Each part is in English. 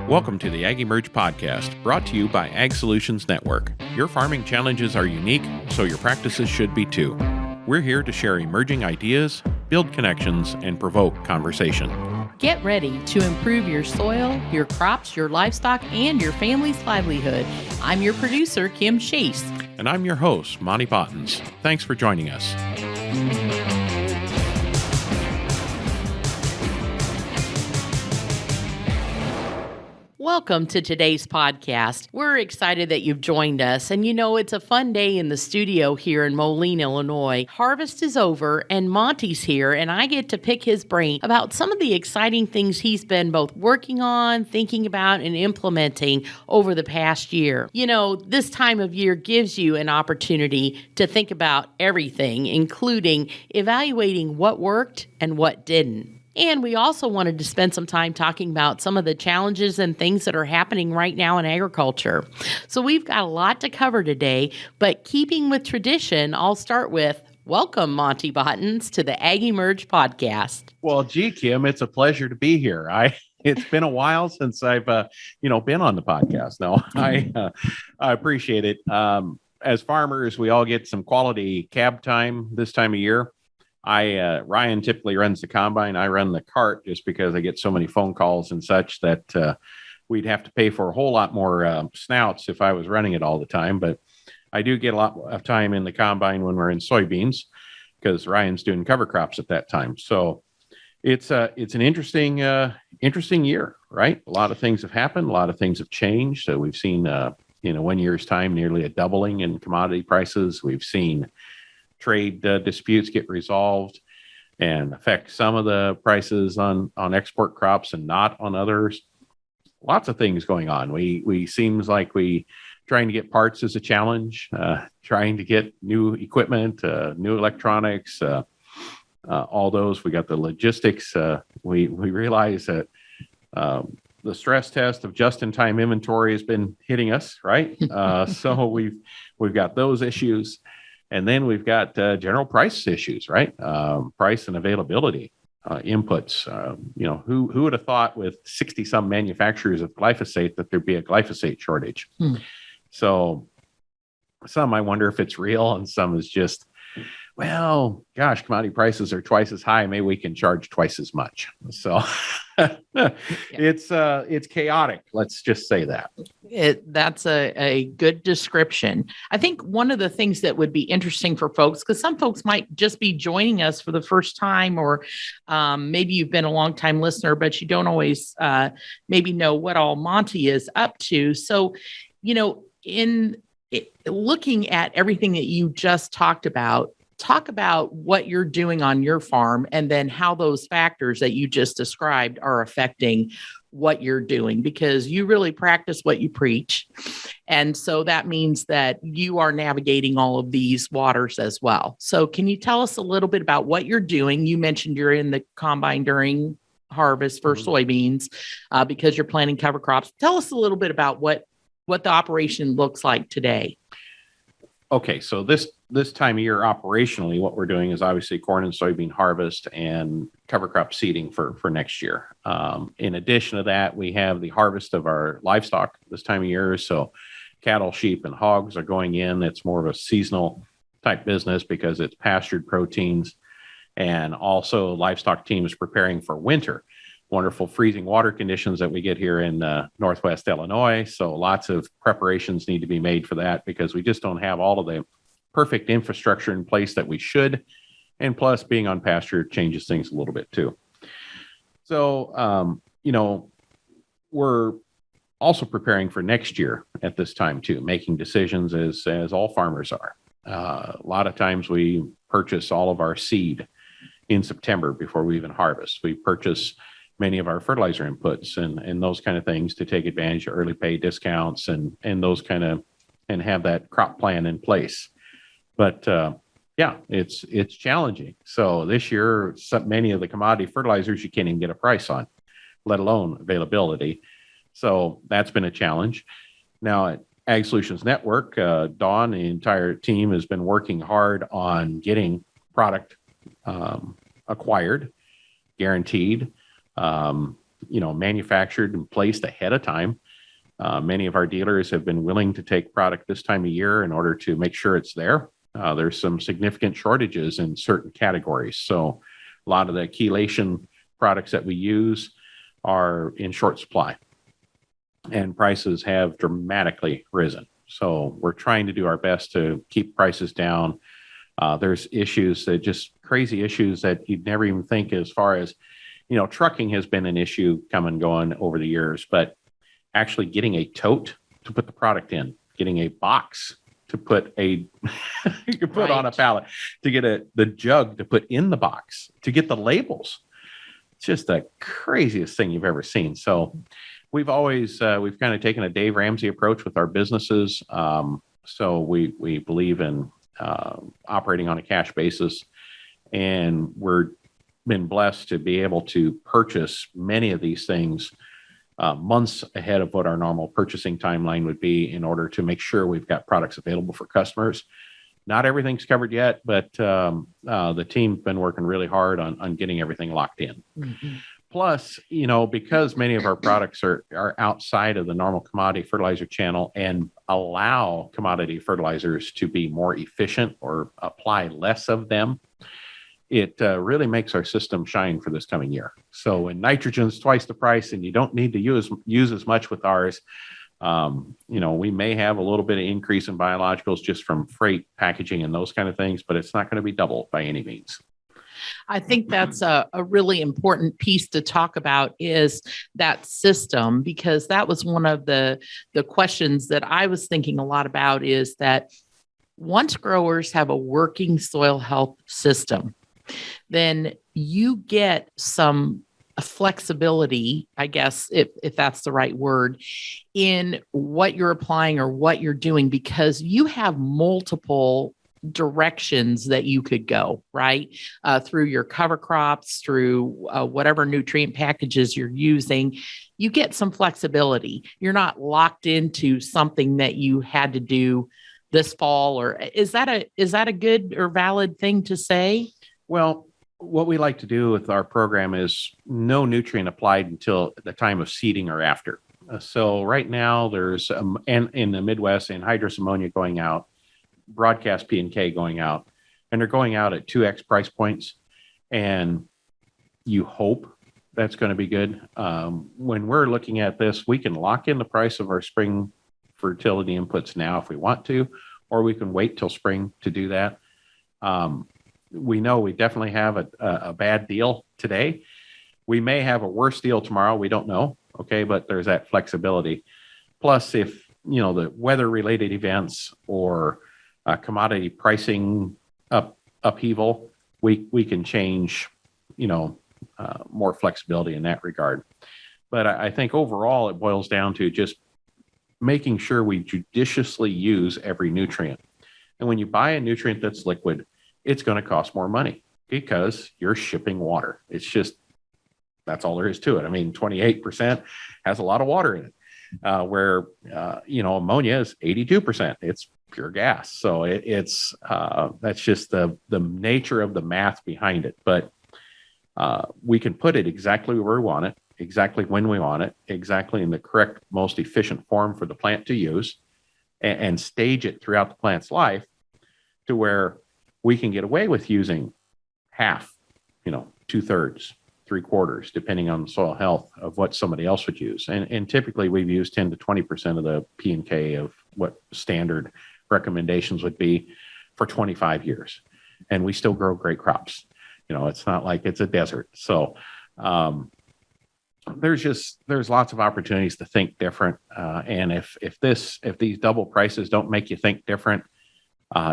Welcome to the AgEmerge Podcast, brought to you by Ag Solutions Network. Your farming challenges are unique, so your practices should be too. We're here to share emerging ideas, build connections, and provoke conversation. Get ready to improve your soil, your crops, your livestock, and your family's livelihood. I'm your producer, Kim Chase. And I'm your host, Monte Bottens. Thanks for joining us. Welcome to today's podcast. We're excited that you've joined us. And you know, it's a fun day in the studio here in Moline, Illinois. Harvest is over and Monte's here, and I get to pick his brain about some of the exciting things he's been both working on, thinking about, and implementing over the past year. You know, this time of year gives you an opportunity to think about everything, including evaluating what worked and what didn't. And we also wanted to spend some time talking about some of the challenges and things that are happening right now in agriculture. So we've got a lot to cover today, but keeping with tradition, I'll start with welcome, Monte Bottens, to the AgEmerge Podcast. Well, gee, Kim, it's a pleasure to be here. It's been a while since I've been on the podcast. No, I appreciate it. As farmers, we all get some quality cab time this time of year. Ryan typically runs the combine. I run the cart just because I get so many phone calls and such that we'd have to pay for a whole lot more snouts if I was running it all the time. But I do get a lot of time in the combine when we're in soybeans because Ryan's doing cover crops at that time. So it's an interesting year, right? A lot of things have happened. A lot of things have changed. So we've seen, in 1 year's time, nearly a doubling in commodity prices. We've seen trade disputes get resolved and affect some of the prices on export crops and not on others. Lots of things going on. We seems like trying to get parts is a challenge, trying to get new equipment, new electronics, all those. We got the logistics. We realize that the stress test of just-in-time inventory has been hitting us, right? So we've got those issues. And then we've got general price issues, right? Price and availability, inputs. Who would have thought with 60-some manufacturers of glyphosate that there'd be a glyphosate shortage? So some I wonder if it's real, and some is just, well, gosh, commodity prices are twice as high. Maybe we can charge twice as much. So it's chaotic. Let's just say that. That's a good description. I think one of the things that would be interesting for folks, because some folks might just be joining us for the first time, or maybe you've been a long-time listener, but you don't always maybe know what all Monte is up to. So, in looking at everything that you just talk about what you're doing on your farm and then how those factors that you just described are affecting what you're doing, because you really practice what you preach. And so that means that you are navigating all of these waters as well. So can you tell us a little bit about what you're doing? You mentioned you're in the combine during harvest for soybeans because you're planting cover crops. Tell us a little bit about what the operation looks like today. Okay, so this time of year operationally, what we're doing is obviously corn and soybean harvest and cover crop seeding for next year. In addition to that, we have the harvest of our livestock this time of year. So cattle, sheep, and hogs are going in. It's more of a seasonal type business because it's pastured proteins. And also livestock team is preparing for winter. Wonderful freezing water conditions that we get here in Northwest Illinois. So lots of preparations need to be made for that because we just don't have all of the perfect infrastructure in place that we should. And plus being on pasture changes things a little bit too. So, we're also preparing for next year at this time too, making decisions as all farmers are. A lot of times we purchase all of our seed in September before we even harvest. We purchase many of our fertilizer inputs and those kind of things to take advantage of early pay discounts and those kind of, and have that crop plan in place. But it's challenging. So this year, many of the commodity fertilizers you can't even get a price on, let alone availability. So that's been a challenge. Now at Ag Solutions Network, Dawn, the entire team has been working hard on getting product acquired, guaranteed, manufactured and placed ahead of time. Many of our dealers have been willing to take product this time of year in order to make sure it's there. There's some significant shortages in certain categories. So a lot of the chelation products that we use are in short supply, and prices have dramatically risen. So we're trying to do our best to keep prices down. There's issues that just crazy issues that you'd never even think, as far as, trucking has been an issue come and going over the years, but actually getting a tote to put the product in, getting a box to put you can put on a pallet, to get the jug to put in the box, to get the labels. It's just the craziest thing you've ever seen. So we've always, we've kind of taken a Dave Ramsey approach with our businesses. So we believe in operating on a cash basis, and we're been blessed to be able to purchase many of these things months ahead of what our normal purchasing timeline would be, in order to make sure we've got products available for customers. Not everything's covered yet, but the team's been working really hard on getting everything locked in. Mm-hmm. Plus, because many of our products are outside of the normal commodity fertilizer channel and allow commodity fertilizers to be more efficient or apply less of them, it really makes our system shine for this coming year. So when nitrogen's twice the price and you don't need to use as much with ours, we may have a little bit of increase in biologicals just from freight, packaging, and those kind of things, but it's not going to be double by any means. I think that's a really important piece to talk about, is that system, because that was one of the questions that I was thinking a lot about, is that once growers have a working soil health system, then you get some flexibility, I guess, if that's the right word, in what you're applying or what you're doing, because you have multiple directions that you could go, right? Through your cover crops, through whatever nutrient packages you're using, you get some flexibility. You're not locked into something that you had to do this fall. Or is that a good or valid thing to say? Well, what we like to do with our program is no nutrient applied until the time of seeding or after. So right now there's, and in the Midwest, anhydrous ammonia going out, broadcast P&K going out, and they're going out at 2x price points. And you hope that's going to be good. When we're looking at this, we can lock in the price of our spring fertility inputs now if we want to, or we can wait till spring to do that. We know we definitely have a bad deal today. We may have a worse deal tomorrow. We don't know. Okay. But there's that flexibility. Plus, if, the weather related events or commodity pricing upheaval, we can change, more flexibility in that regard. But I think overall it boils down to just making sure we judiciously use every nutrient. And when you buy a nutrient that's liquid, it's going to cost more money because you're shipping water. It's just, that's all there is to it. I mean, 28% has a lot of water in it, where, ammonia is 82%. It's pure gas. So it's that's just the nature of the math behind it. But we can put it exactly where we want it, exactly when we want it, exactly in the correct, most efficient form for the plant to use, and stage it throughout the plant's life to where we can get away with using half, 2/3, 3/4, depending on the soil health of what somebody else would use. And typically we've used 10 to 20% of the P&K of what standard recommendations would be for 25 years. And we still grow great crops. It's not like it's a desert. So there's lots of opportunities to think different. And if these double prices don't make you think different,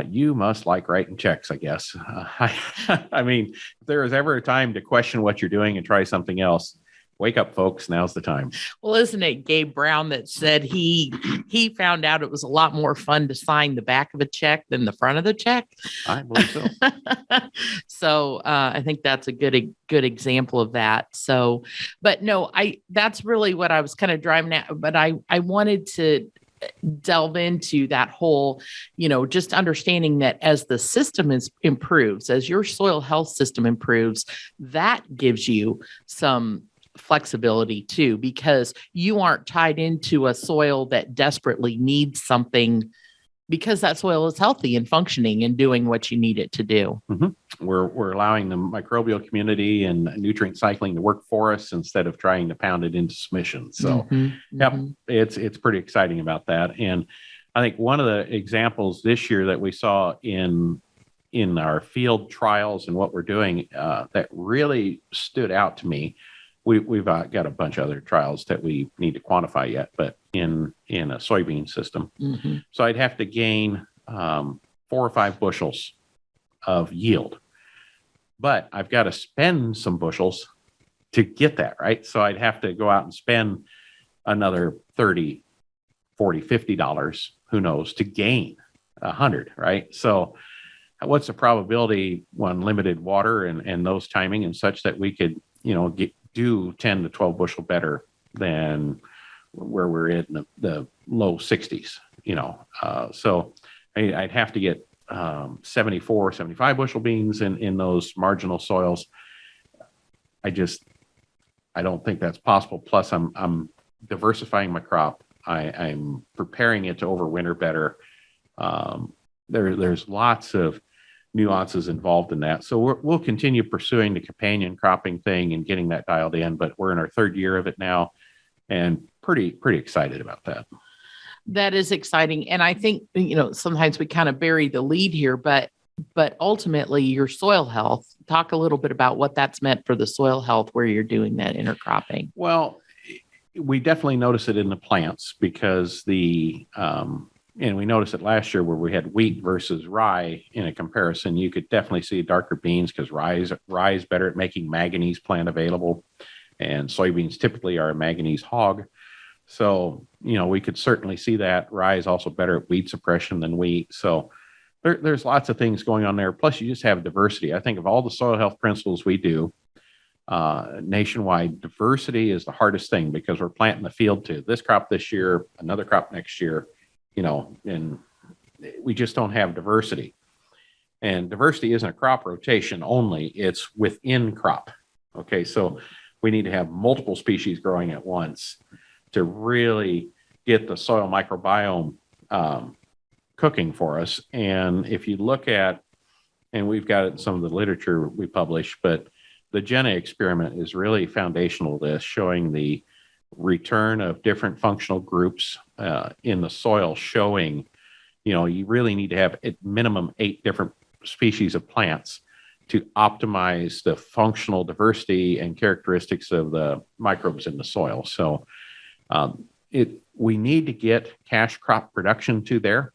you must like writing checks, I guess. I mean, if there is ever a time to question what you're doing and try something else, wake up, folks. Now's the time. Well, isn't it Gabe Brown that said he found out it was a lot more fun to sign the back of a check than the front of the check? I believe so. So I think that's a good example of that. So, but no, that's really what I was kind of driving at. But I wanted to delve into that whole, just understanding that as the system improves, as your soil health system improves, that gives you some flexibility too, because you aren't tied into a soil that desperately needs something, because that soil is healthy and functioning and doing what you need it to do. Mm-hmm. We're allowing the microbial community and nutrient cycling to work for us instead of trying to pound it into submission. So, yep, it's pretty exciting about that. And I think one of the examples this year that we saw in our field trials and what we're doing that really stood out to me. We've got a bunch of other trials that we need to quantify yet, but in a soybean system. Mm-hmm. So I'd have to gain 4 or 5 bushels of yield, but I've got to spend some bushels to get that, right? So I'd have to go out and spend another $30, $40, $50, who knows, to gain 100, right? So what's the probability when limited water and those timing and such that we could, do 10 to 12 bushel better than where we're in the low 60s, so I'd have to get 74, 75 bushel beans in those marginal soils. I don't think that's possible. Plus I'm diversifying my crop. I'm preparing it to overwinter better. There's lots of nuances involved in that. So we'll continue pursuing the companion cropping thing and getting that dialed in, but we're in our 3rd year of it now and pretty excited about that. That is exciting. And I think, sometimes we kind of bury the lead here, but ultimately your soil health, talk a little bit about what that's meant for the soil health where you're doing that intercropping. Well, we definitely notice it in the plants because and we noticed it last year where we had wheat versus rye in a comparison. You could definitely see darker beans because rye is better at making manganese plant available, and soybeans typically are a manganese hog. So, we could certainly see that. Rye is also better at weed suppression than wheat. So there's lots of things going on there. Plus, you just have diversity. I think of all the soil health principles we do nationwide, diversity is the hardest thing because we're planting the field to this crop this year, another crop next year. And we just don't have diversity. And diversity isn't a crop rotation only, it's within crop. Okay, so we need to have multiple species growing at once to really get the soil microbiome cooking for us. And if you look at, and we've got it in some of the literature we publish, but the Jenna experiment is really foundational to this, showing the return of different functional groups in the soil, showing, you really need to have at minimum 8 different species of plants to optimize the functional diversity and characteristics of the microbes in the soil. So we need to get cash crop production to there.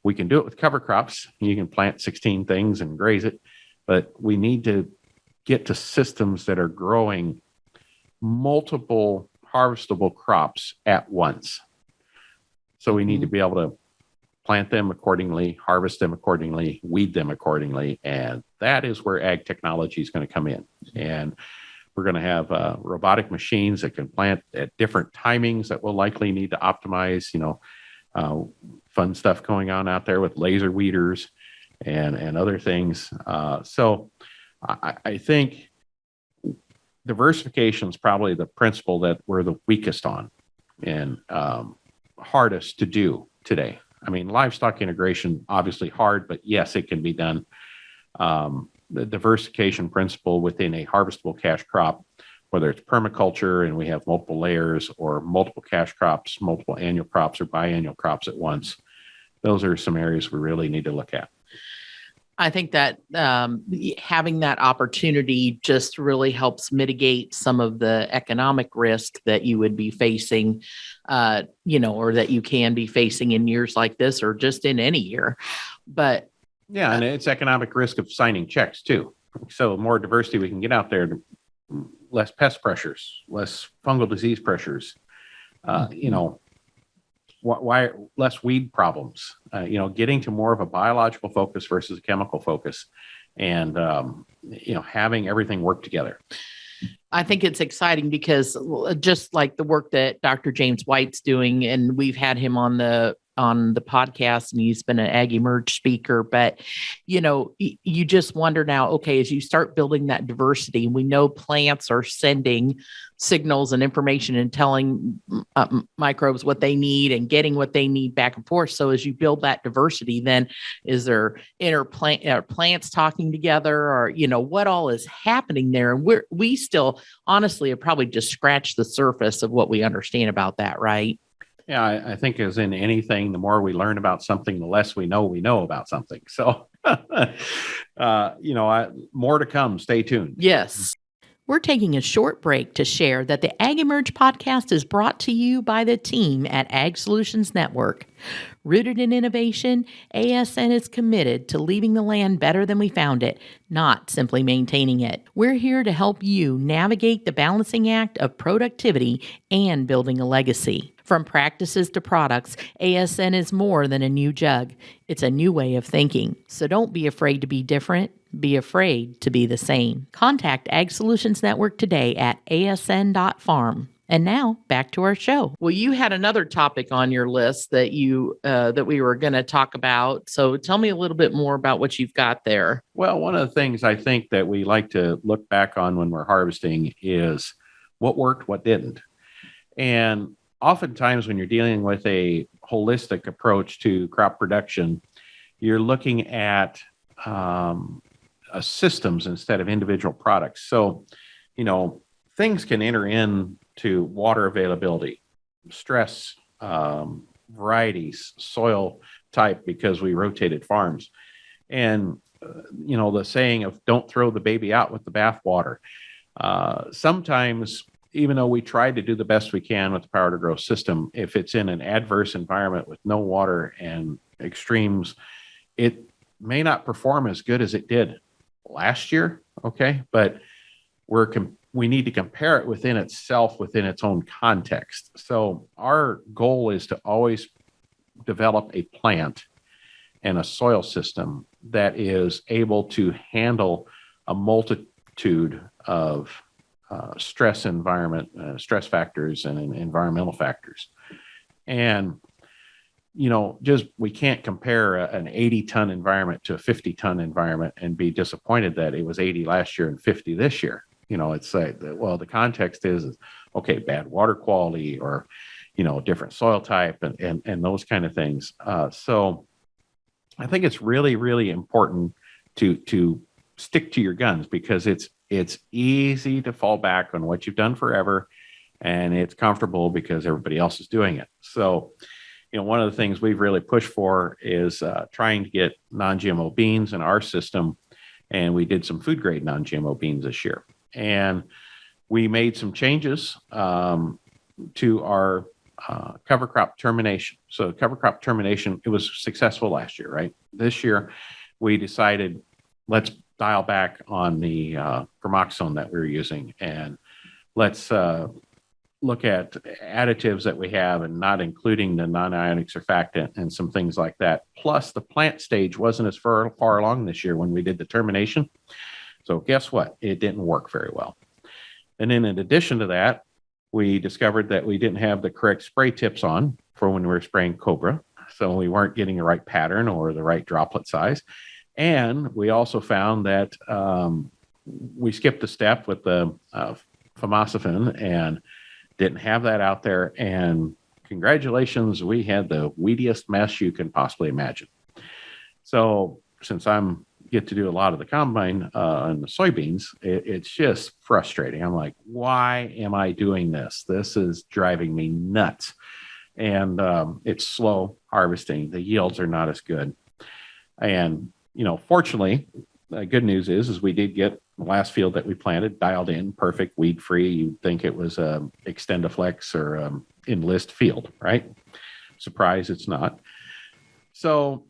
We can do it with cover crops. You can plant 16 things and graze it, but we need to get to systems that are growing multiple harvestable crops at once. So we need to be able to plant them accordingly, harvest them accordingly, weed them accordingly. And that is where ag technology is going to come in. And we're going to have robotic machines that can plant at different timings that we'll likely need to optimize, fun stuff going on out there with laser weeders and other things. So I think diversification is probably the principle that we're the weakest on and hardest to do today. I mean, livestock integration, obviously hard, but yes, it can be done. The diversification principle within a harvestable cash crop, whether it's permaculture and we have multiple layers or multiple cash crops, multiple annual crops or biannual crops at once, those are some areas we really need to look at. I think that having that opportunity just really helps mitigate some of the economic risk that you would be facing, or that you can be facing in years like this or just in any year. But yeah, and it's economic risk of signing checks too. So more diversity we can get out there, less pest pressures, less fungal disease pressures, why less weed problems, getting to more of a biological focus versus a chemical focus and, having everything work together. I think it's exciting because just like the work that Dr. James White's doing, and we've had him on the on the podcast, and he's been an AgEmerge speaker. But, you just wonder now, okay, as you start building that diversity, we know plants are sending signals and information and telling microbes what they need and getting what they need back and forth. So as you build that diversity, then is there plants talking together, or, what all is happening there? And we still honestly have probably just scratched the surface of what we understand about that, right? Yeah, I think as in anything, the more we learn about something, the less we know about something. So, more to come. Stay tuned. Yes. We're taking a short break to share that the AgEmerge podcast is brought to you by the team at Ag Solutions Network. Rooted in innovation, ASN is committed to leaving the land better than we found it, not simply maintaining it. We're here to help you navigate the balancing act of productivity and building a legacy. From practices to products, ASN is more than a new jug. It's a new way of thinking. So don't be afraid to be different. Be afraid to be the same. Contact Ag Solutions Network today at asn.farm. And now back to our show. Well, you had another topic on your list that that we were going to talk about. So tell me a little bit more about what you've got there. Well, one of the things I think that we like to look back on when we're harvesting is what worked, what didn't. And oftentimes when you're dealing with a holistic approach to crop production, you're looking at systems instead of individual products. So, things can enter into water availability, stress, varieties, soil type, because we rotated farms. And, the saying of don't throw the baby out with the bathwater. Sometimes, even though we tried to do the best we can with the Power to Grow system, if it's in an adverse environment with no water and extremes, it may not perform as good as it did last year. Okay. But we need to compare it within itself, within its own context. So our goal is to always develop a plant and a soil system that is able to handle a multitude of stress stress factors and environmental factors. And, we can't compare an 80-ton environment to a 50-ton environment and be disappointed that it was 80 last year and 50 this year. It's like, the context is, okay, bad water quality or, different soil type and those kind of things. So I think it's really, really important to stick to your guns, because it's easy to fall back on what you've done forever, and it's comfortable because everybody else is doing it. So, one of the things we've really pushed for is trying to get non-GMO beans in our system, and we did some food grade non-GMO beans this year. And we made some changes to our cover crop termination. So cover crop termination, it was successful last year, right? This year, we decided, let's dial back on the gramoxone that we were using, and let's look at additives that we have and not including the non-ionic surfactant and some things like that. Plus, the plant stage wasn't as far along this year when we did the termination. So guess what? It didn't work very well. And then in addition to that, we discovered that we didn't have the correct spray tips on for when we were spraying Cobra. So we weren't getting the right pattern or the right droplet size. And we also found that we skipped a step with the famosophin and didn't have that out there. And congratulations, we had the weediest mess you can possibly imagine. So since get to do a lot of the combine and the soybeans, it's just frustrating. I'm like, why am I doing this? This is driving me nuts. And it's slow harvesting. The yields are not as good. And, fortunately, the good news is we did get the last field that we planted dialed in, perfect, weed free. You'd think it was a Extendiflex or Enlist field, right? Surprise, it's not. So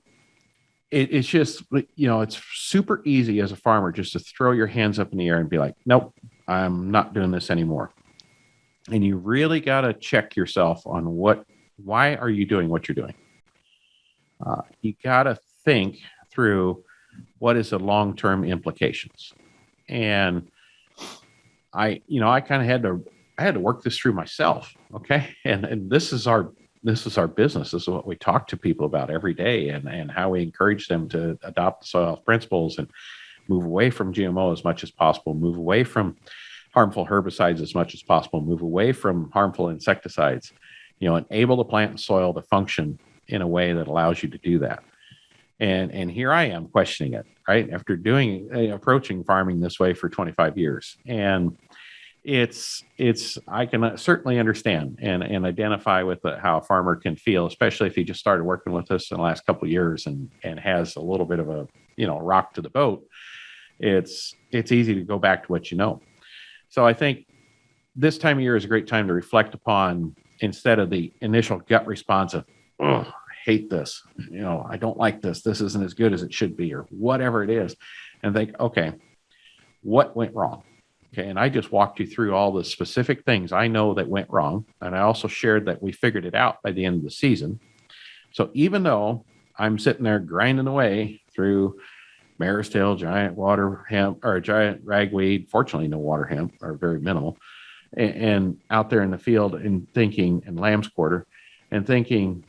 it's just, it's super easy as a farmer just to throw your hands up in the air and be like, nope, I'm not doing this anymore. And you really got to check yourself on why are you doing what you're doing? You got to think through what is the long-term implications. And I kind of had to work this through myself. Okay. And this is our this is our business. This is what we talk to people about every day, and how we encourage them to adopt the soil health principles and move away from GMO as much as possible, move away from harmful herbicides as much as possible, move away from harmful insecticides, enable the plant and soil to function in a way that allows you to do that. And here I am questioning it, right? After approaching farming this way for 25 years. And I can certainly understand and identify with how a farmer can feel, especially if he just started working with us in the last couple of years and has a little bit of a, rock to the boat. It's easy to go back to what you know. So I think this time of year is a great time to reflect upon, instead of the initial gut response of, oh, I hate this, I don't like this, this isn't as good as it should be, or whatever it is, and think, okay, what went wrong? Okay. And I just walked you through all the specific things I know that went wrong. And I also shared that we figured it out by the end of the season. So even though I'm sitting there grinding away through mare's tail, giant water hemp, or giant ragweed, fortunately no water hemp, or very minimal, and out there in the field and thinking, and lamb's quarter, and thinking,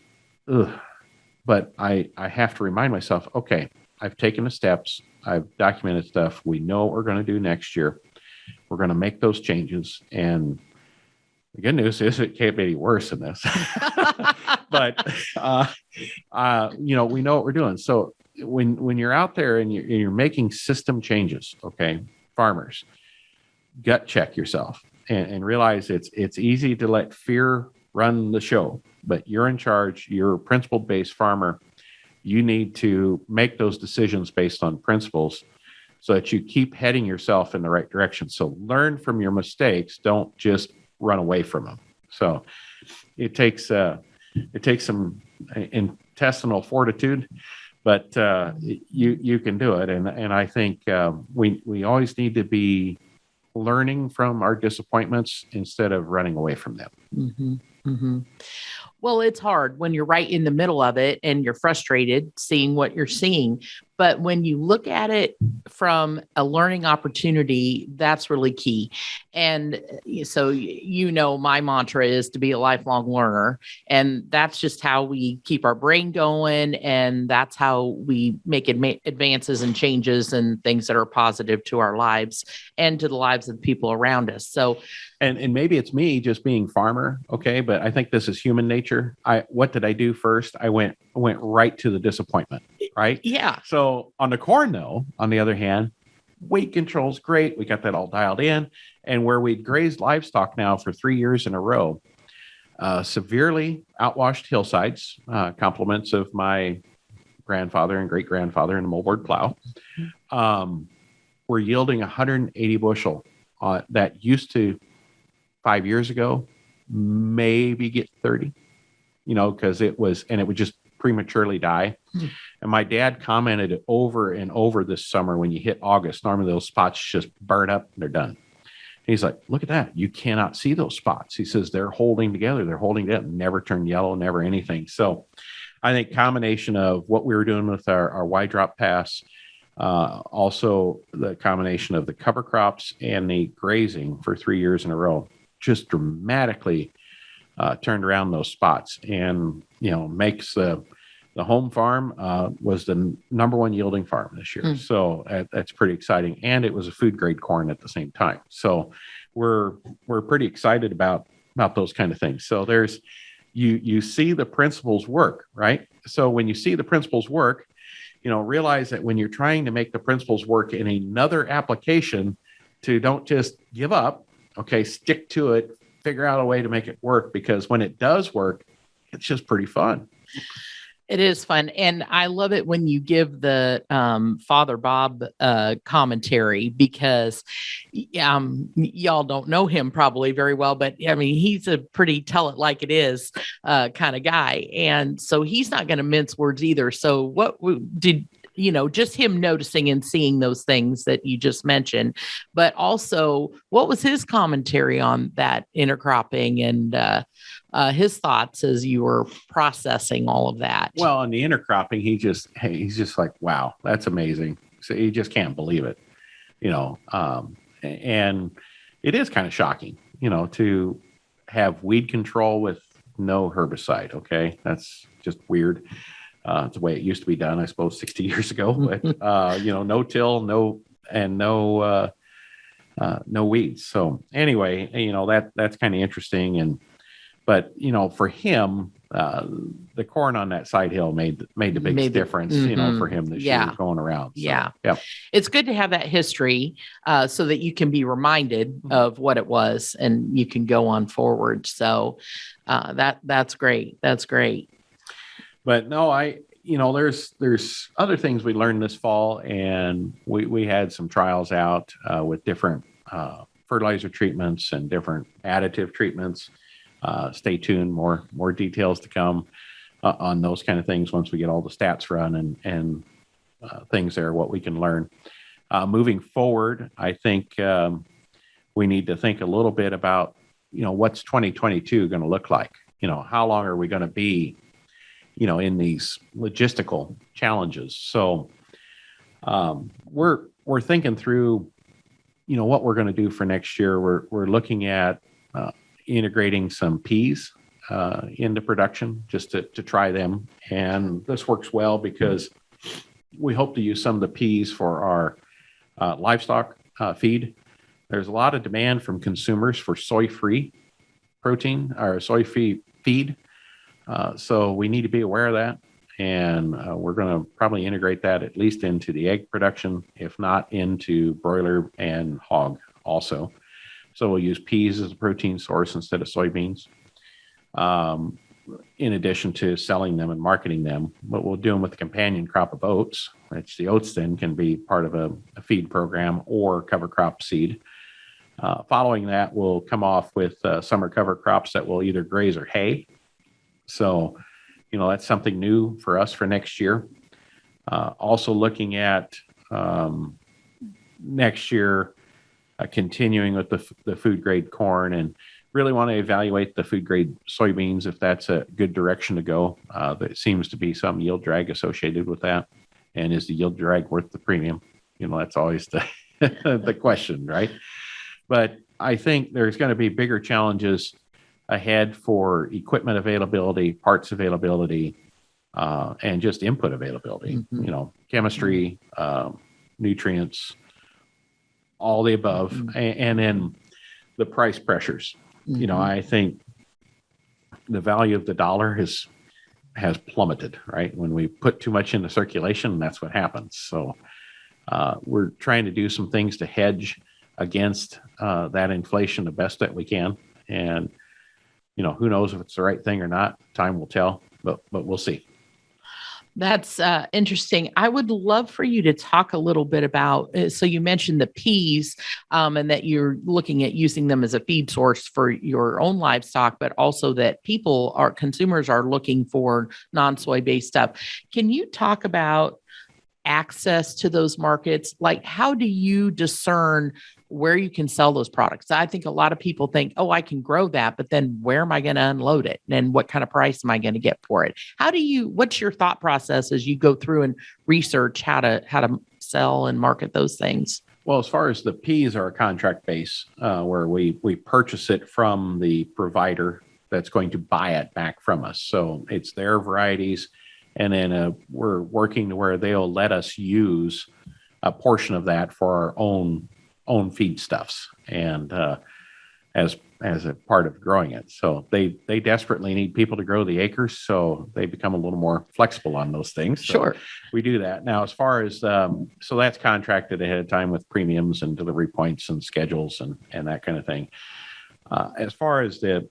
ugh, but I have to remind myself, okay, I've taken the steps, I've documented stuff, we know what we're going to do next year. We're going to make those changes. And the good news is it can't be any worse than this. But, we know what we're doing. So when you're out there and you're making system changes, okay, farmers, gut check yourself and realize it's easy to let fear run the show, but you're in charge. You're a principle-based farmer. You need to make those decisions based on principles, so that you keep heading yourself in the right direction. So learn from your mistakes. Don't just run away from them. So it takes some intestinal fortitude, but you can do it. And I think we always need to be learning from our disappointments instead of running away from them. Mm-hmm. Mm-hmm. Well, it's hard when you're right in the middle of it and you're frustrated seeing what you're seeing. But when you look at it from a learning opportunity, that's really key. And so, my mantra is to be a lifelong learner. And that's just how we keep our brain going. And that's how we make advances and changes and things that are positive to our lives and to the lives of the people around us. So, and maybe it's me just being farmer. Okay. But I think this is human nature. What did I do first? I went right to the disappointment. Right. Yeah. So on the corn, though, on the other hand, weight control's great. We got that all dialed in. And where we'd grazed livestock now for 3 years in a row, severely outwashed hillsides, compliments of my grandfather and great grandfather in a moldboard plow, were yielding 180 bushel that used to 5 years ago maybe get 30, because it would just prematurely die. And my dad commented over and over this summer, when you hit August, normally those spots just burn up and they're done. And he's like, look at that. You cannot see those spots. He says, they're holding together. They're holding together, never turn yellow, never anything. So I think combination of what we were doing with our Y drop pass, also the combination of the cover crops and the grazing for 3 years in a row, just dramatically turned around those spots, and makes the home farm was the number one yielding farm this year. So that's pretty exciting, and it was a food grade corn at the same time. So we're pretty excited about those kind of things. So there's you see the principles work, right? So when you see the principles work, realize that when you're trying to make the principles work in another application, don't just give up. Okay, stick to it, figure out a way to make it work, because when it does work, it's just pretty fun. It is fun. And I love it when you give the Father Bob commentary, because y'all don't know him probably very well, but I mean, he's a pretty tell it like it is kind of guy. And so he's not going to mince words either. So what did just him noticing and seeing those things that you just mentioned, but also what was his commentary on that intercropping and his thoughts as you were processing all of that? Well, on the intercropping, he's just like, wow, that's amazing. So he just can't believe it, and it is kind of shocking, to have weed control with no herbicide. Okay. That's just weird. It's the way it used to be done, I suppose, 60 years ago, but, no till, no weeds. So anyway, that's kind of interesting. But for him, the corn on that side hill made the biggest difference, for him this year going around. So, yeah. It's good to have that history so that you can be reminded of what it was and you can go on forward. So that's great. That's great. But no, there's other things we learned this fall, and we had some trials out with different fertilizer treatments and different additive treatments. Stay tuned, more details to come on those kind of things once we get all the stats run and things there, what we can learn. Moving forward, I think we need to think a little bit about, what's 2022 going to look like? How long are we going to be, in these logistical challenges? So we're thinking through, what we're going to do for next year. We're looking at integrating some peas into production just to try them. And this works well because we hope to use some of the peas for our livestock feed. There's a lot of demand from consumers for soy-free protein or soy-free feed. So we need to be aware of that. And we're going to probably integrate that at least into the egg production, if not into broiler and hog also. So we'll use peas as a protein source instead of soybeans, in addition to selling them and marketing them. But we'll do them with the companion crop of oats, which the oats then can be part of a feed program or cover crop seed. Following that, we'll come off with summer cover crops that will either graze or hay. So, that's something new for us for next year. Also looking at next year, continuing with the food grade corn, and really want to evaluate the food grade soybeans if that's a good direction to go. There seems to be some yield drag associated with that. And is the yield drag worth the premium? That's always the question, right? But I think there's going to be bigger challenges ahead for equipment availability, parts availability, and just input availability, chemistry, nutrients, all the above, and then the price pressures. I think the value of the dollar has plummeted, right? When we put too much into circulation, that's what happens. So we're trying to do some things to hedge against that inflation the best that we can. And, who knows if it's the right thing or not? Time will tell, but we'll see. That's interesting. I would love for you to talk a little bit about, so you mentioned the peas and that you're looking at using them as a feed source for your own livestock, but also that consumers are looking for non-soy based stuff. Can you talk about access to those markets? Like, how do you discern where you can sell those products? I think a lot of people think, oh, I can grow that, but then where am I going to unload it? And what kind of price am I going to get for it? What's your thought process as you go through and research how to sell and market those things? Well, as far as the peas are a contract base, where we purchase it from the provider that's going to buy it back from us. So it's their varieties. And then we're working to where they'll let us use a portion of that for our own feedstuffs and as a part of growing it. So they desperately need people to grow the acres, so they become a little more flexible on those things. So sure, we do that. Now, as far as so that's contracted ahead of time with premiums and delivery points and schedules and that kind of thing. As far as the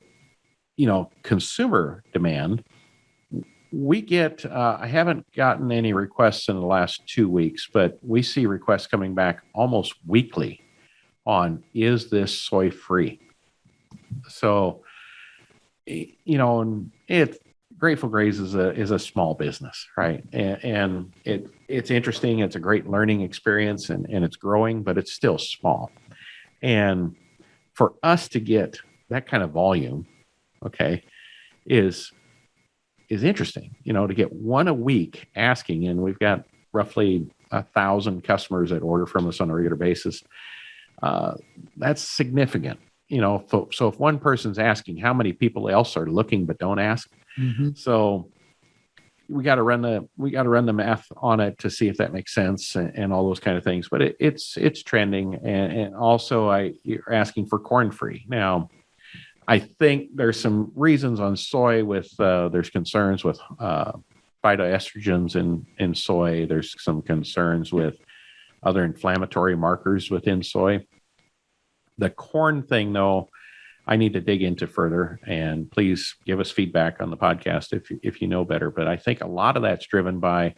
consumer demand, we get, I haven't gotten any requests in the last 2 weeks, but we see requests coming back almost weekly on, is this soy free? So, and Grateful Graze is a small business, right? And it's interesting. It's a great learning experience and it's growing, but it's still small. And for us to get that kind of volume, okay, is interesting, to get one a week asking, and we've got roughly 1,000 customers that order from us on a regular basis. That's significant. so if one person's asking, how many people else are looking but don't ask? So we got to run the math on it to see if that makes sense and all those kind of things. But it's trending, and also you're asking for corn free. Now, I think there's some reasons on soy with there's concerns with phytoestrogens in soy. There's some concerns with other inflammatory markers within soy. The corn thing, though, I need to dig into further, and please give us feedback on the podcast if you know better. But I think a lot of that's driven by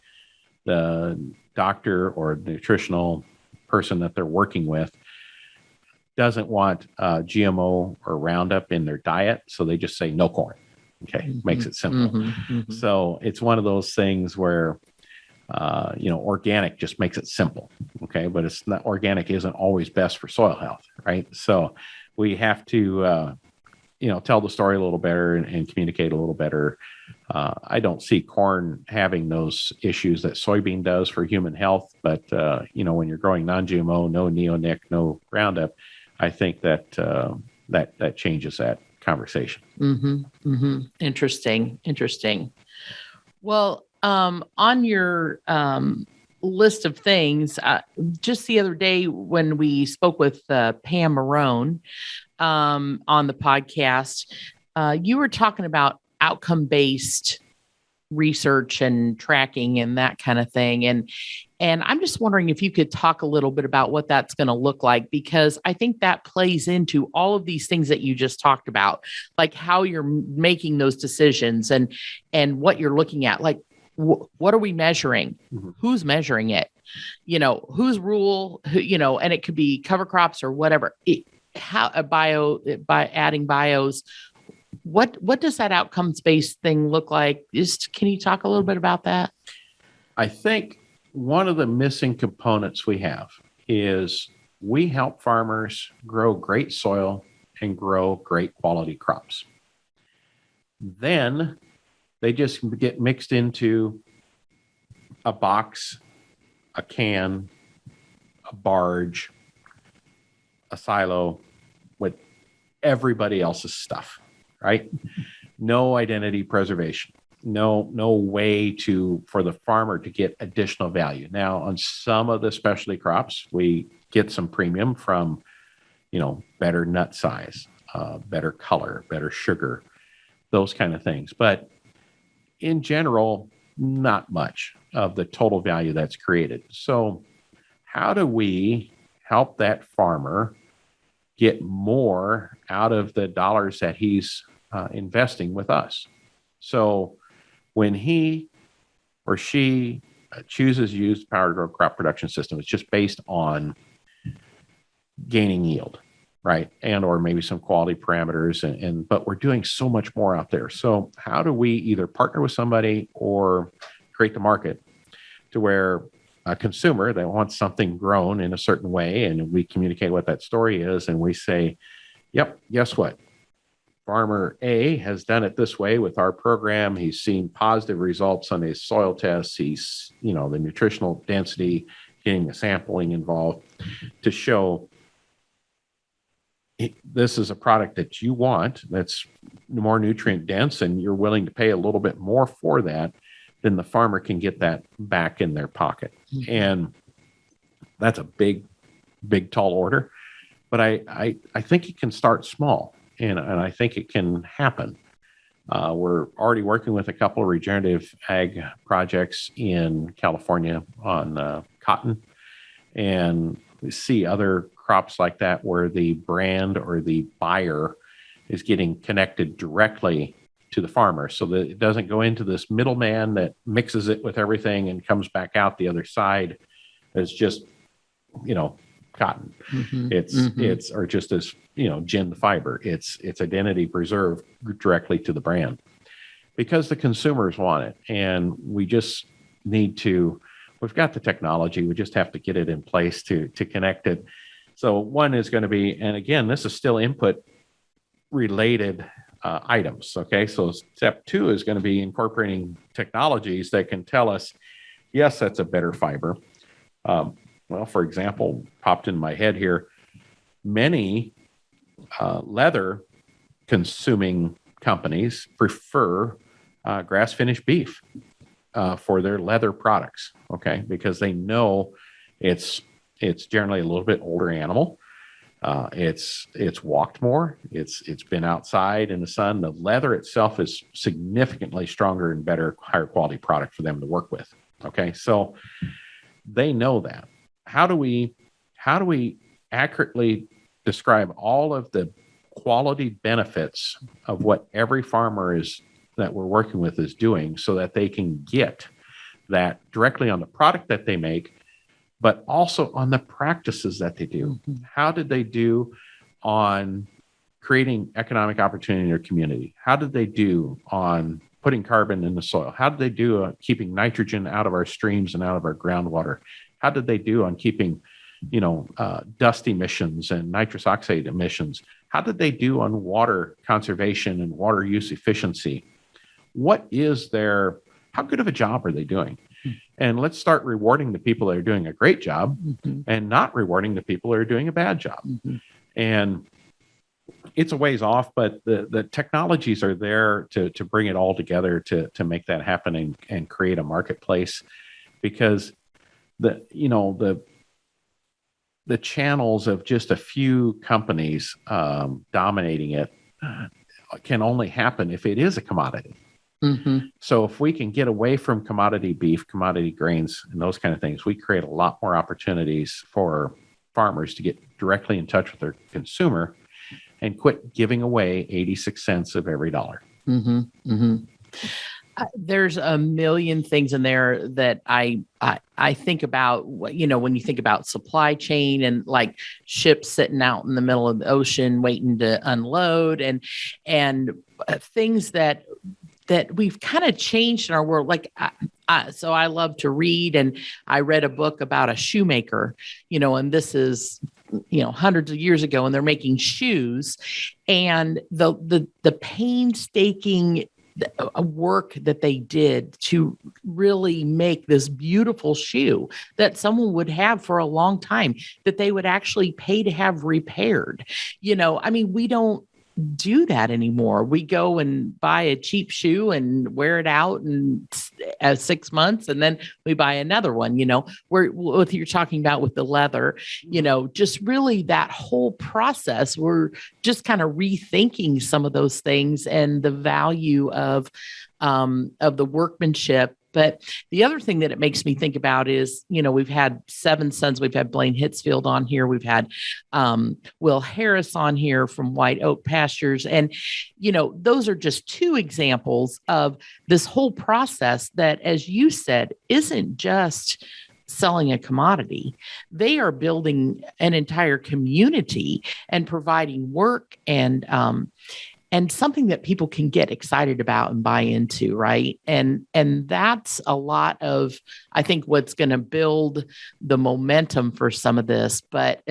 the doctor or nutritional person that they're working with doesn't want GMO or Roundup in their diet, so they just say no corn. Okay, makes it simple. So it's one of those things where organic just makes it simple. Okay, but it's not, organic isn't always best for soil health, right? So we have to, tell the story a little better and communicate a little better. I don't see corn having those issues that soybean does for human health, but when you're growing non-GMO, no neonic, no Roundup, I think that that changes that conversation. Interesting. Well, on your list of things, just the other day when we spoke with Pam Marone on the podcast, you were talking about outcome-based research and tracking and that kind of thing. And I'm just wondering if you could talk a little bit about what that's going to look like, because I think that plays into all of these things that you just talked about, like how you're making those decisions and what you're looking at. Like, what are we measuring? Who's measuring it? Whose rule, and it could be cover crops or whatever. By adding bios, what does that outcomes-based thing look like? Can you talk a little bit about that? I think one of the missing components we have is we help farmers grow great soil and grow great quality crops. Then they just get mixed into a box, a can, a barge, a silo with everybody else's stuff, right? No identity preservation, no way for the farmer to get additional value. Now, on some of the specialty crops, we get some premium from, better nut size, better color, better sugar, those kind of things. But in general, not much of the total value that's created. So how do we help that farmer get more out of the dollars that he's investing with us? So when he or she chooses to use the Power to Grow crop production system, it's just based on gaining yield, right? And or maybe some quality parameters, but we're doing so much more out there. So how do we either partner with somebody or create the market to where a consumer that wants something grown in a certain way, and we communicate what that story is, and we say, yep, guess what? Farmer A has done it this way with our program. He's seen positive results on his soil tests. He's, the nutritional density, getting the sampling involved to show this is a product that you want that's more nutrient dense, and you're willing to pay a little bit more for that, then the farmer can get that back in their pocket. And that's a big, tall order. But I think it can start small, and I think it can happen. We're already working with a couple of regenerative ag projects in California on cotton, and we see other crops like that where the brand or the buyer is getting connected directly to the farmer, so that it doesn't go into this middleman that mixes it with everything and comes back out the other side as just, cotton. It's or just as, gin fiber. It's identity preserved directly to the brand because the consumers want it. And we just need to, we've got the technology. We just have to get it in place to connect it. So one is going to be, and again, this is still input related items. Okay. So step 2 is going to be incorporating technologies that can tell us, yes, that's a better fiber. Well, for example, popped in my head here, many leather consuming companies prefer grass finished beef for their leather products. Okay, because they know it's generally a little bit older animal. It's walked more. It's been outside in the sun. The leather itself is significantly stronger and better, higher quality product for them to work with. Okay, so they know that. How do we accurately describe all of the quality benefits of what every farmer that we're working with is doing, so that they can get that directly on the product that they make, but also on the practices that they do? Mm-hmm. How did they do on creating economic opportunity in their community? How did they do on putting carbon in the soil? How did they do on keeping nitrogen out of our streams and out of our groundwater? How did they do on keeping, dust emissions and nitrous oxide emissions? How did they do on water conservation and water use efficiency? How good of a job are they doing? And let's start rewarding the people that are doing a great job, mm-hmm. and not rewarding the people that are doing a bad job. Mm-hmm. And it's a ways off, but the technologies are there to bring it all together to make that happen and create a marketplace, because the channels of just a few companies dominating it can only happen if it is a commodity. Mm-hmm. So if we can get away from commodity beef, commodity grains, and those kind of things, we create a lot more opportunities for farmers to get directly in touch with their consumer and quit giving away 86 cents of every dollar. Mm-hmm. Mm-hmm. There's a million things in there that I think about, when you think about supply chain and like ships sitting out in the middle of the ocean waiting to unload, and things that we've kind of changed in our world. Like, so I love to read, and I read a book about a shoemaker, and this is, hundreds of years ago, and they're making shoes, and the painstaking work that they did to really make this beautiful shoe that someone would have for a long time, that they would actually pay to have repaired. We don't do that anymore. We go and buy a cheap shoe and wear it out in 6 months, and then we buy another one. Where what you're talking about with the leather, just really that whole process, we're just kind of rethinking some of those things and the value of the workmanship. But the other thing that it makes me think about is, we've had 7 Sons. We've had Blaine Hitzfield on here. We've had Will Harris on here from White Oak Pastures. And, those are just 2 examples of this whole process that, as you said, isn't just selling a commodity. They are building an entire community and providing work and something that people can get excited about and buy into, right? And that's a lot of, I think, what's going to build the momentum for some of this, but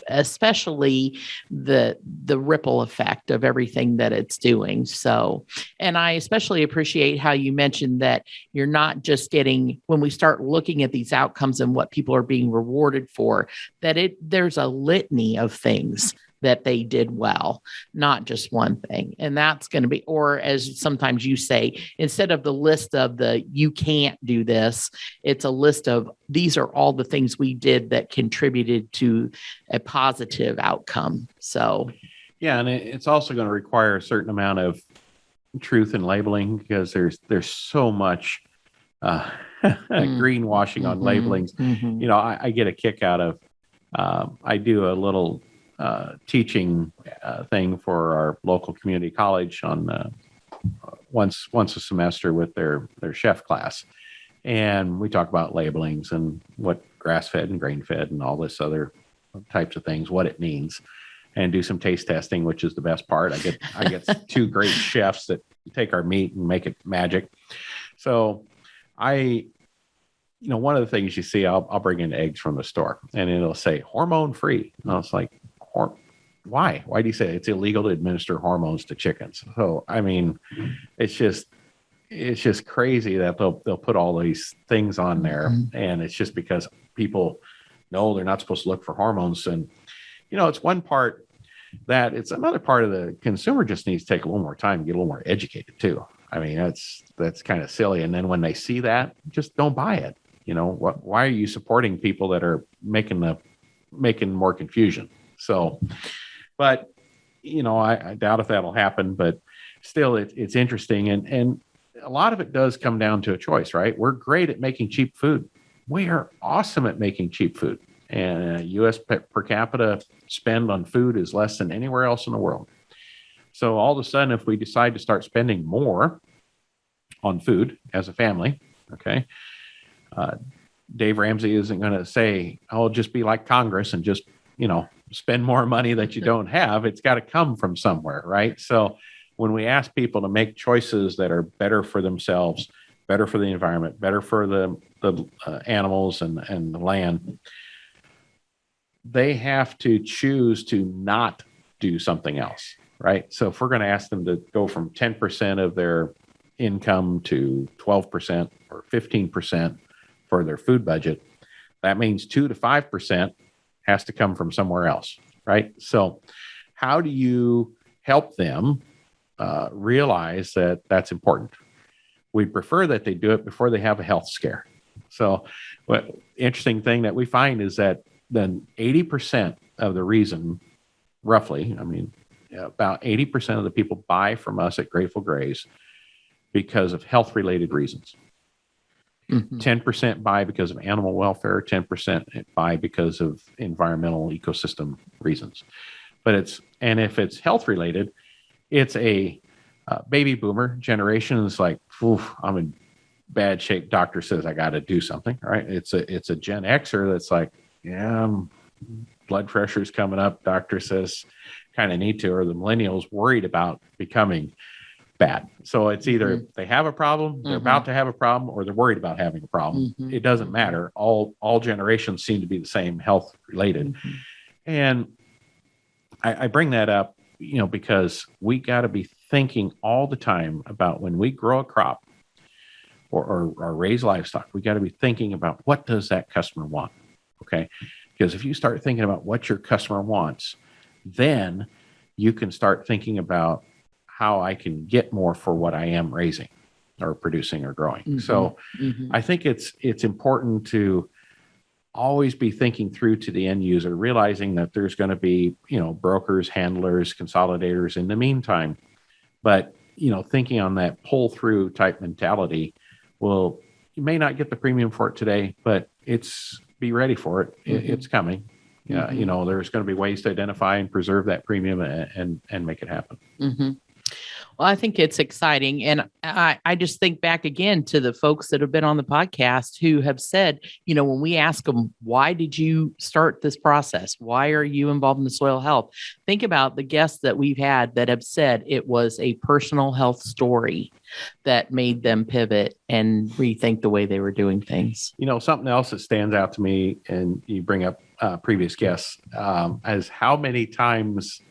especially the ripple effect of everything that it's doing. So, and I especially appreciate how you mentioned that you're not just getting, when we start looking at these outcomes and what people are being rewarded for, that there's a litany of things that they did well, not just one thing. And that's going to be, or as sometimes you say, instead of the list of you can't do this, it's a list of these are all the things we did that contributed to a positive outcome. So, yeah. And it's also going to require a certain amount of truth in labeling, because there's so much greenwashing on labelings. Mm-hmm. I get a kick out of, I do a little teaching thing for our local community college on once a semester with their chef class, and we talk about labelings and what grass-fed and grain-fed and all this other types of things, what it means, and do some taste testing, which is the best part. I get 2 great chefs that take our meat and make it magic. So one of the things you see, I'll bring in eggs from the store, and it'll say hormone-free, and I was like, why do you say it's illegal to administer hormones to chickens? So, it's just crazy that they'll put all these things on there. Mm-hmm. And it's just because people know they're not supposed to look for hormones. And, it's one part, that, it's another part of the consumer just needs to take a little more time, get a little more educated too. I mean, that's kind of silly. And then when they see that, just don't buy it. Why are you supporting people that are making more confusion? So, but I doubt if that'll happen, but still it's interesting. And a lot of it does come down to a choice, right? We're great at making cheap food. We are awesome at making cheap food. And US per capita spend on food is less than anywhere else in the world. So all of a sudden, if we decide to start spending more on food as a family, okay, Dave Ramsey isn't going to say, "Oh, just be like Congress and just, spend more money that you don't have." It's got to come from somewhere, right? So when we ask people to make choices that are better for themselves, better for the environment, better for the animals and the land, they have to choose to not do something else, right? So if we're going to ask them to go from 10% of their income to 12% or 15% for their food budget, that means 2 to 5% has to come from somewhere else, right? So how do you help them realize that that's important? We prefer that they do it before they have a health scare. So what interesting thing that we find is that then 80% of the reason, roughly, about 80% of the people buy from us at Grateful Grays because of health-related reasons. 10% buy because of animal welfare, 10% buy because of environmental ecosystem reasons. But if it's health-related, it's a baby boomer generation. It's like, I'm in bad shape. Doctor says I got to do something, right? It's a Gen Xer that's like, blood pressure's coming up. Doctor says kind of need to, or the millennials worried about becoming bad. So it's either they have a problem, they're about to have a problem, or they're worried about having a problem. It doesn't matter. All generations seem to be the same, health related. And I bring that up, because we got to be thinking all the time about when we grow a crop or raise livestock, we got to be thinking about what does that customer want? Okay. Because if you start thinking about what your customer wants, then you can start thinking about how I can get more for what I am raising or producing or growing. So I think it's important to always be thinking through to the end user, realizing that there's going to be, brokers, handlers, consolidators in the meantime. But, thinking on that pull through type mentality, well, you may not get the premium for it today, but be ready for it. It's coming. There's going to be ways to identify and preserve that premium and make it happen. Well, I think it's exciting. And I just think back again to the folks that have been on the podcast who have said, when we ask them, why did you start this process? Why are you involved in the soil health? Think about the guests that we've had that have said it was a personal health story that made them pivot and rethink the way they were doing things. Something else that stands out to me, and you bring up previous guests, as how many times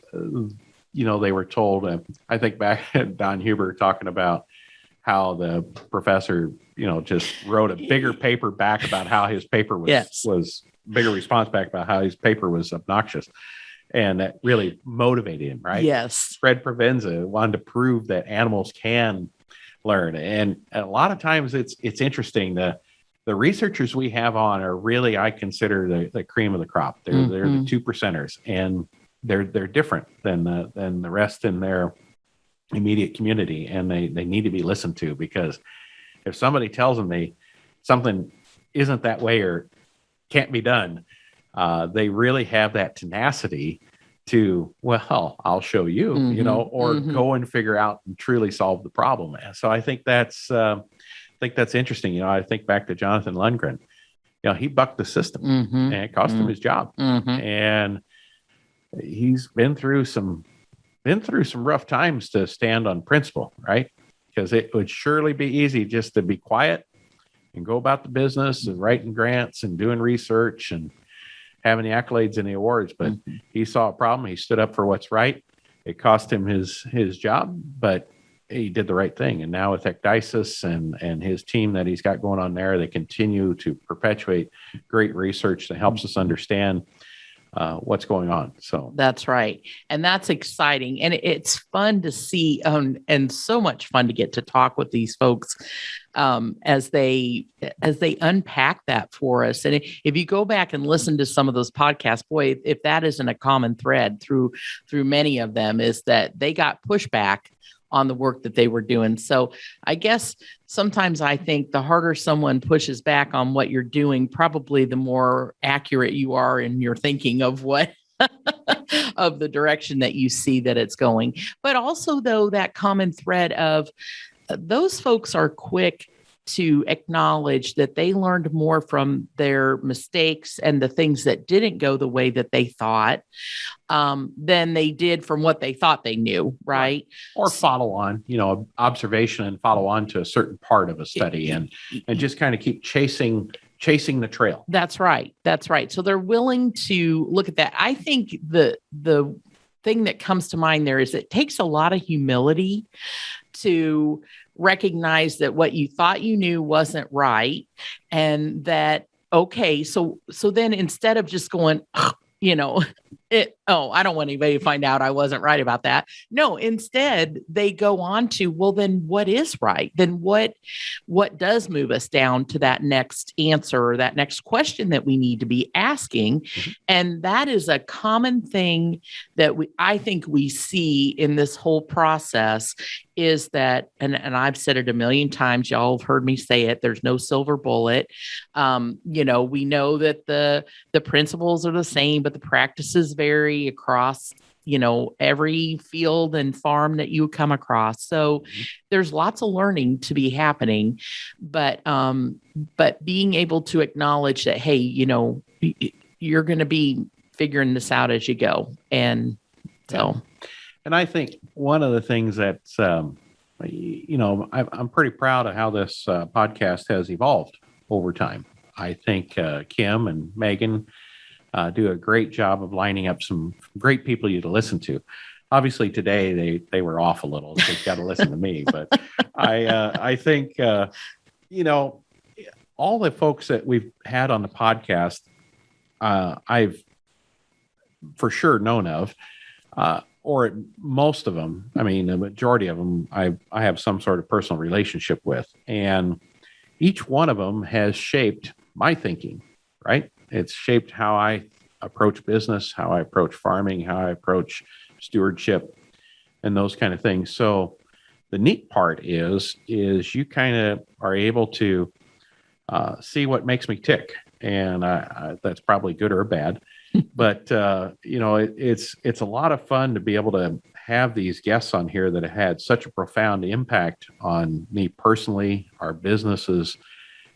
they were told, I think back at Don Huber talking about how the professor, just wrote a bigger paper back about how his paper was bigger response back about how his paper was obnoxious. And that really motivated him, right? Yes. Fred Provenza wanted to prove that animals can learn. And a lot of times it's interesting. The researchers we have on are really, I consider the cream of the crop. They're the 2%ers. And they're different than the rest in their immediate community, and they need to be listened to, because if somebody tells them something isn't that way or can't be done, they really have that tenacity to, well, I'll show you, or go and figure out and truly solve the problem. So I think that's interesting. I think back to Jonathan Lundgren. He bucked the system, and it cost him his job, and he's been through some rough times to stand on principle, right? Because it would surely be easy just to be quiet and go about the business and writing grants and doing research and having the accolades and the awards. But he saw a problem. He stood up for what's right. It cost him his job, but he did the right thing. And now with Ecdysis and his team that he's got going on there, they continue to perpetuate great research that helps us understand what's going on. So that's right. And that's exciting. And it's fun to see and so much fun to get to talk with these folks as they unpack that for us. And if you go back and listen to some of those podcasts, boy, if that isn't a common thread through many of them, is that they got pushback on the work that they were doing. So I guess sometimes I think the harder someone pushes back on what you're doing, probably the more accurate you are in your thinking of what of the direction that you see that it's going. But also, though, that common thread of those folks are quick to acknowledge that they learned more from their mistakes and the things that didn't go the way that they thought than they did from what they thought they knew, right? Or follow on, observation and follow on to a certain part of a study and just kind of keep chasing the trail. That's right. That's right. So they're willing to look at that. I think the thing that comes to mind there is it takes a lot of humility to recognize that what you thought you knew wasn't right. And that, okay, so then instead of just going, I don't want anybody to find out I wasn't right about that. No, instead they go on to, well, then what is right? Then what does move us down to that next answer or that next question that we need to be asking? Mm-hmm. And that is a common thing that I think we see in this whole process is that, and I've said it a million times, y'all have heard me say it, there's no silver bullet. We know that the principles are the same, but the practices vary across, every field and farm that you come across. So there's lots of learning to be happening, but being able to acknowledge that, hey, you're going to be figuring this out as you go. And so. And I think one of the things that's, I'm pretty proud of how this podcast has evolved over time. I think Kim and Megan do a great job of lining up some great people you to listen to. Obviously, today they were off a little. They've got to listen to me, but I think all the folks that we've had on the podcast, I've for sure known of. Or most of them, I mean, the majority of them, I have some sort of personal relationship with. And each one of them has shaped my thinking, right? It's shaped how I approach business, how I approach farming, how I approach stewardship, and those kind of things. So the neat part is you kind of are able to see what makes me tick. And that's probably good or bad. But, it's a lot of fun to be able to have these guests on here that have had such a profound impact on me personally, our businesses,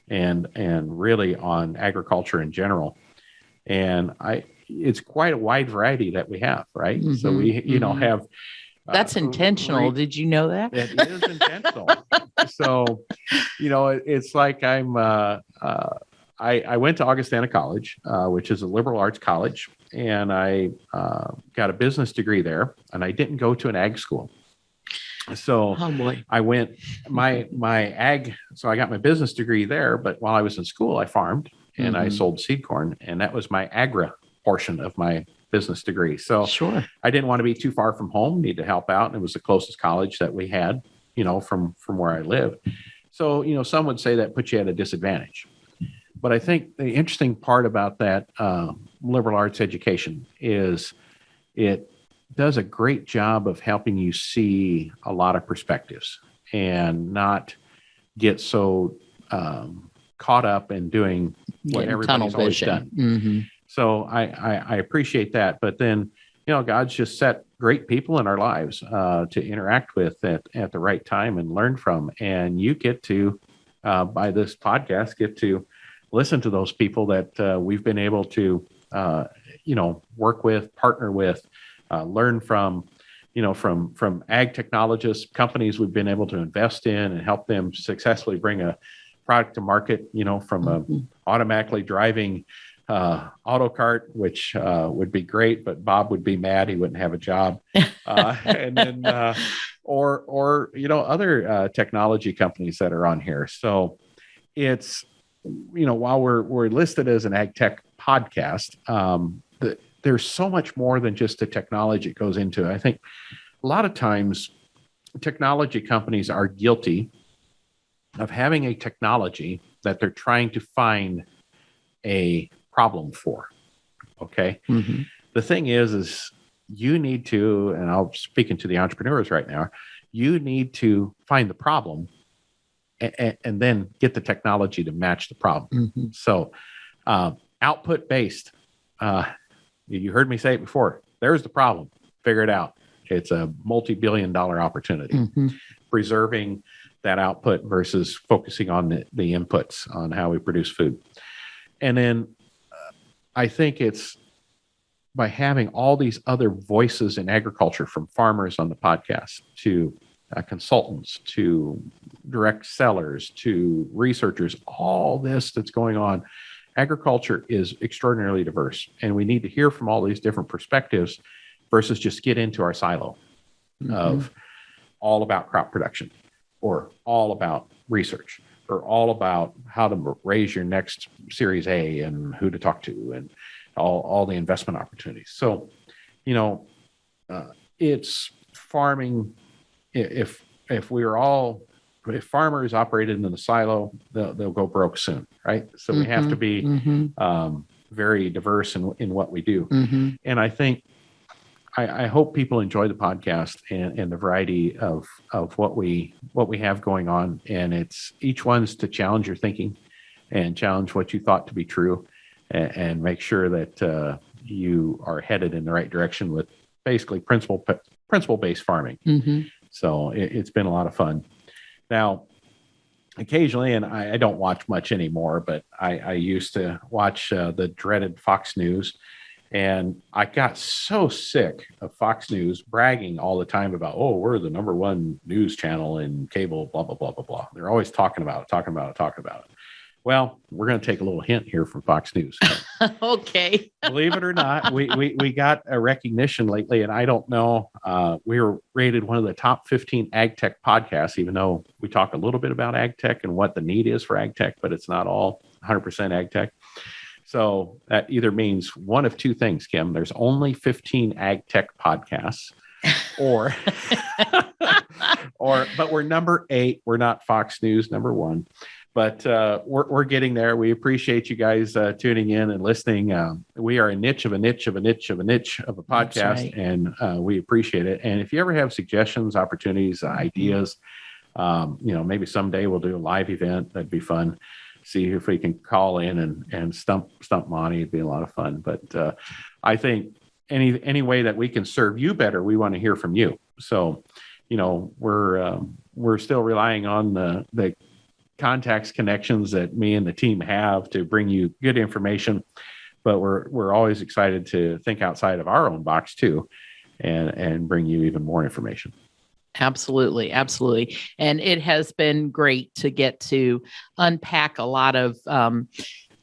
and really on agriculture in general. And it's quite a wide variety that we have, right? Mm-hmm, so we, have. That's intentional. Did you know that? It is intentional. So, it's like I went to Augustana College, which is a liberal arts college, and I got a business degree there, and I didn't go to an ag school. So I went my ag. So I got my business degree there, but while I was in school, I farmed and I sold seed corn, and that was my agra portion of my business degree. So sure, I didn't want to be too far from home, need to help out, and it was the closest college that we had, from where I lived. So some would say that puts you at a disadvantage. But I think the interesting part about that liberal arts education is it does a great job of helping you see a lot of perspectives and not get so caught up in doing what everybody's always done. Mm-hmm. So I appreciate that. But then, God's just set great people in our lives to interact with at the right time and learn from. And you get to, by this podcast, get to listen to those people that we've been able to, work with, partner with, learn from, from ag technologists, companies we've been able to invest in and help them successfully bring a product to market, from a automatically driving auto cart, which would be great, but Bob would be mad. He wouldn't have a job. And then, or other technology companies that are on here. So it's, while we're listed as an ag tech podcast, there's so much more than just the technology that goes into it. I think a lot of times technology companies are guilty of having a technology that they're trying to find a problem for. Okay. Mm-hmm. The thing is you need to, and I'll speak into the entrepreneurs right now, you need to find the problem and then get the technology to match the problem. Mm-hmm. So output based, you heard me say it before, there's the problem, figure it out. It's a multi-billion-dollar opportunity. Mm-hmm. Preserving that output versus focusing on the inputs on how we produce food. And then I think it's by having all these other voices in agriculture, from farmers on the podcast to consultants to direct sellers to researchers, all this that's going on. Agriculture is extraordinarily diverse, and we need to hear from all these different perspectives versus just get into our silo of all about crop production or all about research or all about how to raise your next Series A and who to talk to and all the investment opportunities. So, it's farming. If farmers operated in the silo, they'll go broke soon, right? So we have to be very diverse in what we do. Mm-hmm. And I think I hope people enjoy the podcast and the variety of what we have going on. And it's each one's to challenge your thinking and challenge what you thought to be true, and make sure that you are headed in the right direction with basically principle-based farming. Mm-hmm. So it's been a lot of fun. Now, occasionally, and I don't watch much anymore, but I used to watch the dreaded Fox News. And I got so sick of Fox News bragging all the time about, oh, we're the number one news channel in cable, blah, blah, blah, blah, blah. They're always talking about it. Well, we're going to take a little hint here from Fox News. Okay. Believe it or not, we got a recognition lately, and I don't know. We were rated one of the top 15 ag tech podcasts, even though we talk a little bit about ag tech and what the need is for ag tech, but it's not all 100% ag tech. So that either means one of two things, Kim. There's only 15 ag tech podcasts, or but we're number 8. We're not Fox News number 1. But we're getting there. We appreciate you guys tuning in and listening. We are a niche of a niche of a niche of a niche of a podcast, right. And we appreciate it. And if you ever have suggestions, opportunities, ideas, maybe someday we'll do a live event. That'd be fun. See if we can call in and stump Monte. It'd be a lot of fun. But I think any way that we can serve you better, we want to hear from you. So, we're still relying on the contacts, connections that me and the team have to bring you good information, but we're always excited to think outside of our own box too, and bring you even more information. Absolutely. And it has been great to get to unpack a lot of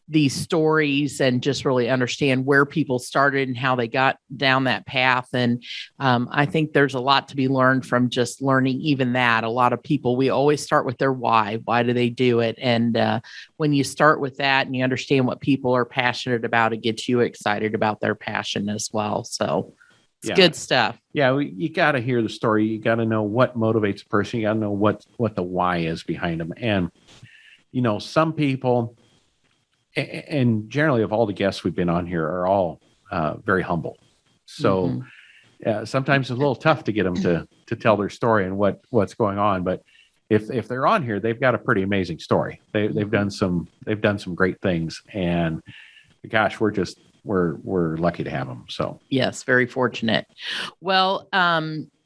these stories and just really understand where people started and how they got down that path. And I think there's a lot to be learned from just learning even that. A lot of people, we always start with their why. Why do they do it? And when you start with that and you understand what people are passionate about, it gets you excited about their passion as well. So it's good stuff. Yeah, you got to hear the story. You got to know what motivates a person. You got to know what the why is behind them. And, some people, and generally of all the guests we've been on here, are all very humble. So sometimes it's a little tough to get them to tell their story and what's going on. But if they're on here, they've got a pretty amazing story. They've done some great things, and gosh, we're lucky to have them. So yes, very fortunate. Well,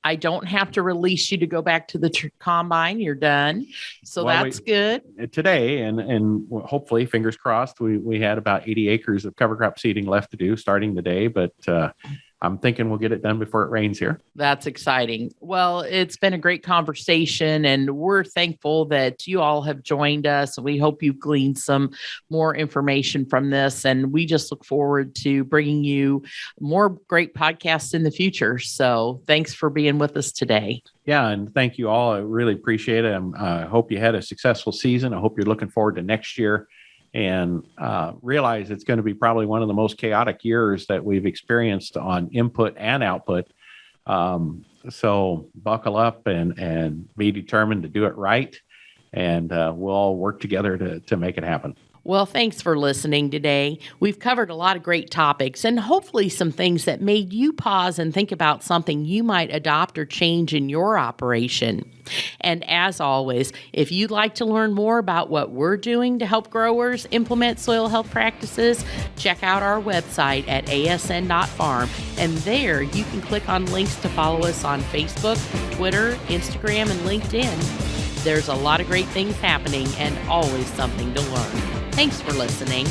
I don't have to release you to go back to the combine. You're done. So that's good. Today, and hopefully, fingers crossed, we had about 80 acres of cover crop seeding left to do starting the day, but I'm thinking we'll get it done before it rains here. That's exciting. Well, it's been a great conversation, and we're thankful that you all have joined us. We hope you've gleaned some more information from this, and we just look forward to bringing you more great podcasts in the future. So thanks for being with us today. Yeah, and thank you all. I really appreciate it. I hope you had a successful season. I hope you're looking forward to next year. and realize it's going to be probably one of the most chaotic years that we've experienced on input and output. So buckle up and be determined to do it right. And we'll all work together to make it happen. Well, thanks for listening today. We've covered a lot of great topics and hopefully some things that made you pause and think about something you might adopt or change in your operation. And as always, if you'd like to learn more about what we're doing to help growers implement soil health practices, check out our website at asn.farm. And there you can click on links to follow us on Facebook, Twitter, Instagram, and LinkedIn. There's a lot of great things happening and always something to learn. Thanks for listening.